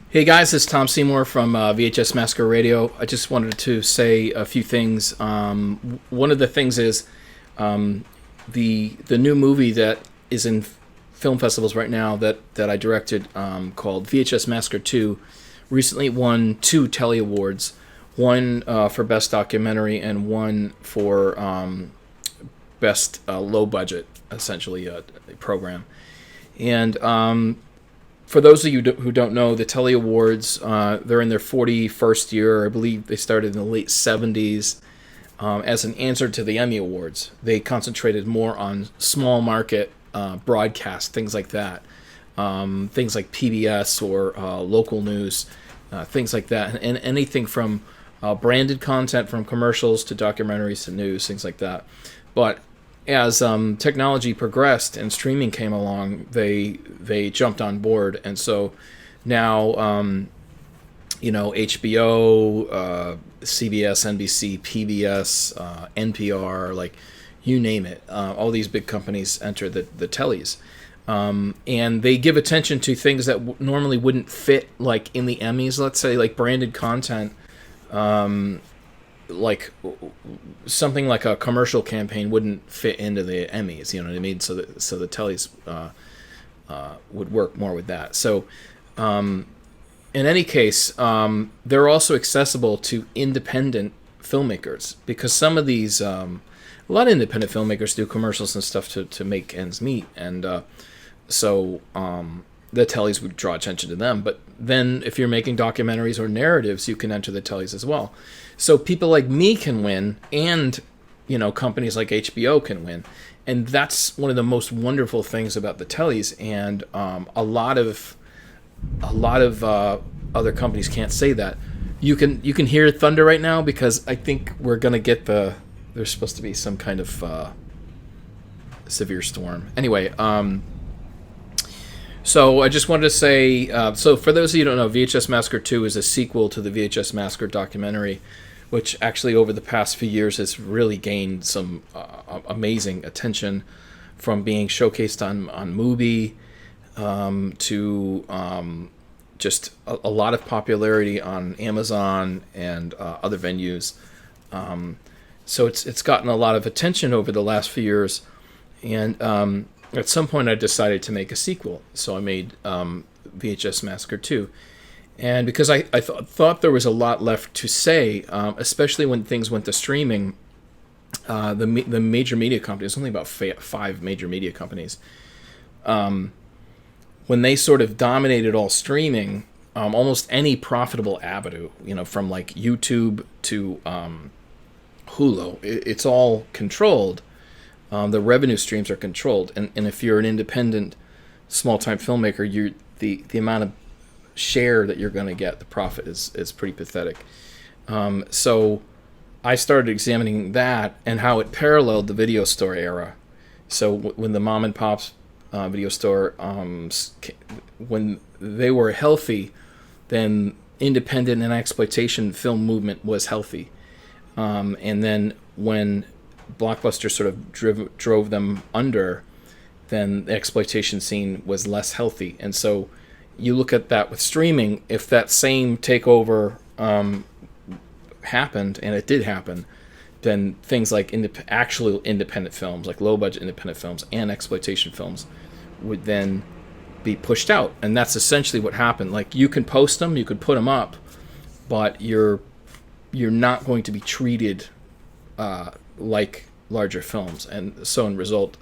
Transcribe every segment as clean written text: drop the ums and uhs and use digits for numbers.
Hey guys, it's Tom Seymour from VHS Massacre Radio. I just wanted to say a few things. One of the things is the new movie that is in film festivals right now that I directed, called VHS Massacre Too, recently won 2 Telly Awards, one for Best Documentary and one for Best Low Budget, essentially, program. And for those of you who don't know, the Telly Awards, they're in their 41st year. I believe they started in the late 70s as an answer to the Emmy Awards. They concentrated more on small market broadcast, things like that. Things like PBS or local news, things like that. And anything from branded content, from commercials to documentaries to news, things like that. But as technology progressed and streaming came along, they jumped on board, and so now HBO, CBS, NBC, PBS, NPR, like you name it, all these big companies enter the Tellys, and they give attention to things that normally wouldn't fit, like in the Emmys. Let's say like branded content. Like something like a commercial campaign wouldn't fit into the Emmys, you know what I mean? So the Tellys would work more with that. So in any case, they're also accessible to independent filmmakers, because some of these a lot of independent filmmakers do commercials and stuff to make ends meet, and so the Tellys would draw attention to them. But then if you're making documentaries or narratives, you can enter the Tellys as well. So people like me can win, and companies like HBO can win, and that's one of the most wonderful things about the Tellys. And a lot of other companies can't say that. You can hear thunder right now, because I think we're gonna get there's supposed to be some kind of severe storm. Anyway. So I just wanted to say, so for those of you who don't know, VHS Massacre 2 is a sequel to the VHS Massacre documentary, which actually over the past few years has really gained some amazing attention, from being showcased on Mubi to just a lot of popularity on Amazon and other venues. So it's gotten a lot of attention over the last few years, and at some point I decided to make a sequel, so I made VHS Massacre 2. And because I thought there was a lot left to say, especially when things went to streaming, the major media companies, only about 5 major media companies, when they sort of dominated all streaming, almost any profitable avenue, from like YouTube to Hulu, it's all controlled. The revenue streams are controlled, and if you're an independent, small-time filmmaker, the amount of share that you're going to get, the profit is pretty pathetic. So I started examining that and how it paralleled the video store era. So when the mom and pop's video store, when they were healthy, then independent and exploitation film movement was healthy, and then when Blockbuster sort of drove them under, then the exploitation scene was less healthy. And so you look at that with streaming, if that same takeover happened, and it did happen, then things like actual independent films, like low-budget independent films and exploitation films, would then be pushed out. And that's essentially what happened. Like, you can post them, you could put them up, but you're not going to be treated like larger films, and so in result,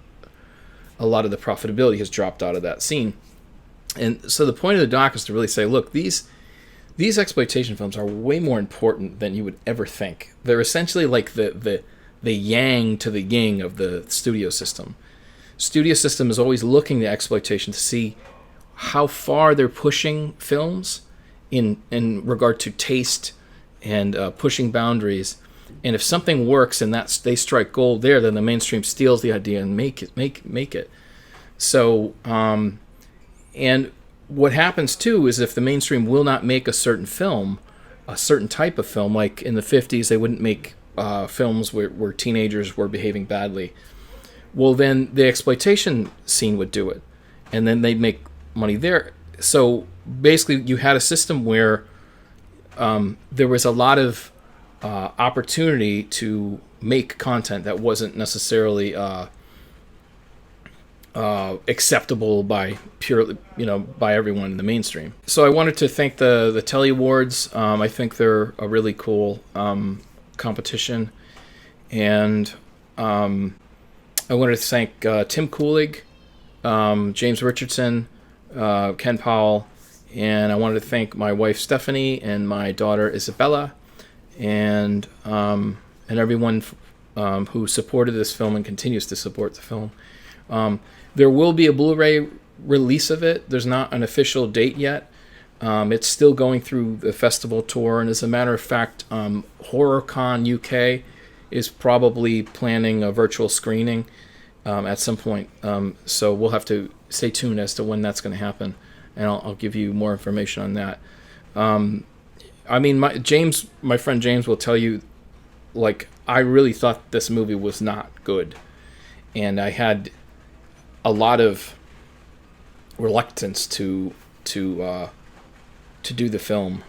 a lot of the profitability has dropped out of that scene. And so the point of the doc is to really say, look, these exploitation films are way more important than you would ever think. They're essentially like the yang to the yin of the studio system. Studio system is always looking to exploitation to see how far they're pushing films in regard to taste and pushing boundaries. And if something works and they strike gold there, then the mainstream steals the idea and make it. So, and what happens too is if the mainstream will not make a certain film, a certain type of film, like in the 50s they wouldn't make films where teenagers were behaving badly. Well, then the exploitation scene would do it, and then they'd make money there. so basically, you had a system where there was a lot of opportunity to make content that wasn't necessarily acceptable by purely, by everyone in the mainstream. So I wanted to thank the Telly Awards. I think they're a really cool competition, and I wanted to thank Tim Coolig, James Richardson, Ken Powell, and I wanted to thank my wife Stephanie and my daughter Isabella, and everyone who supported this film and continues to support the film. There will be a Blu-ray release of it. There's not an official date yet. It's still going through the festival tour, and as a matter of fact, HorrorCon UK is probably planning a virtual screening at some point. So we'll have to stay tuned as to when that's going to happen, and I'll give you more information on that. I mean, my friend James will tell you, like, I really thought this movie was not good, and I had a lot of reluctance to do the film.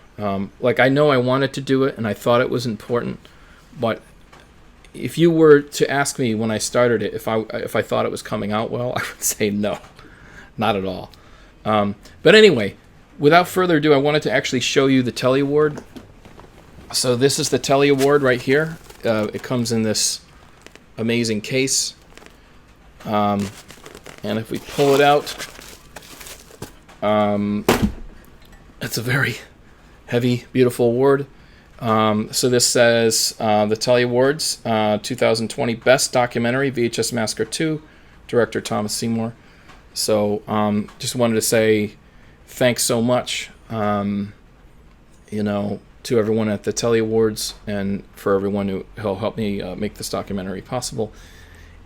Like, I know I wanted to do it, and I thought it was important, but if you were to ask me when I started it if I thought it was coming out well, I would say no, not at all. But anyway, without further ado, I wanted to actually show you the Telly Award. So this is the Telly Award right here. It comes in this amazing case. And if we pull it out, it's a very heavy, beautiful award. So this says the Telly Awards 2020 Best Documentary, VHS Massacre 2, director Thomas Seymour. So just wanted to say thanks so much, to everyone at the Telly Awards, and for everyone who helped me make this documentary possible.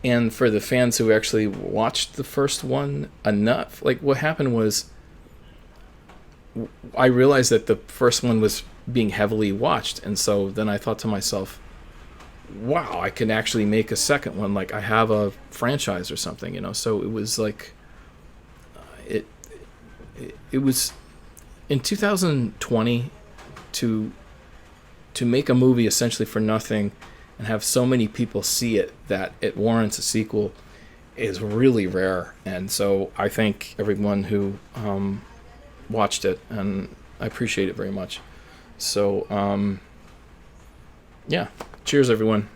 And for the fans who actually watched the first one enough. Like, what happened was, I realized that the first one was being heavily watched, and so then I thought to myself, wow, I can actually make a second one. Like, I have a franchise or something, So it was like, it was in 2020 to make a movie essentially for nothing and have so many people see it that it warrants a sequel is really rare. And so I thank everyone who watched it, and I appreciate it very much. So yeah, cheers everyone.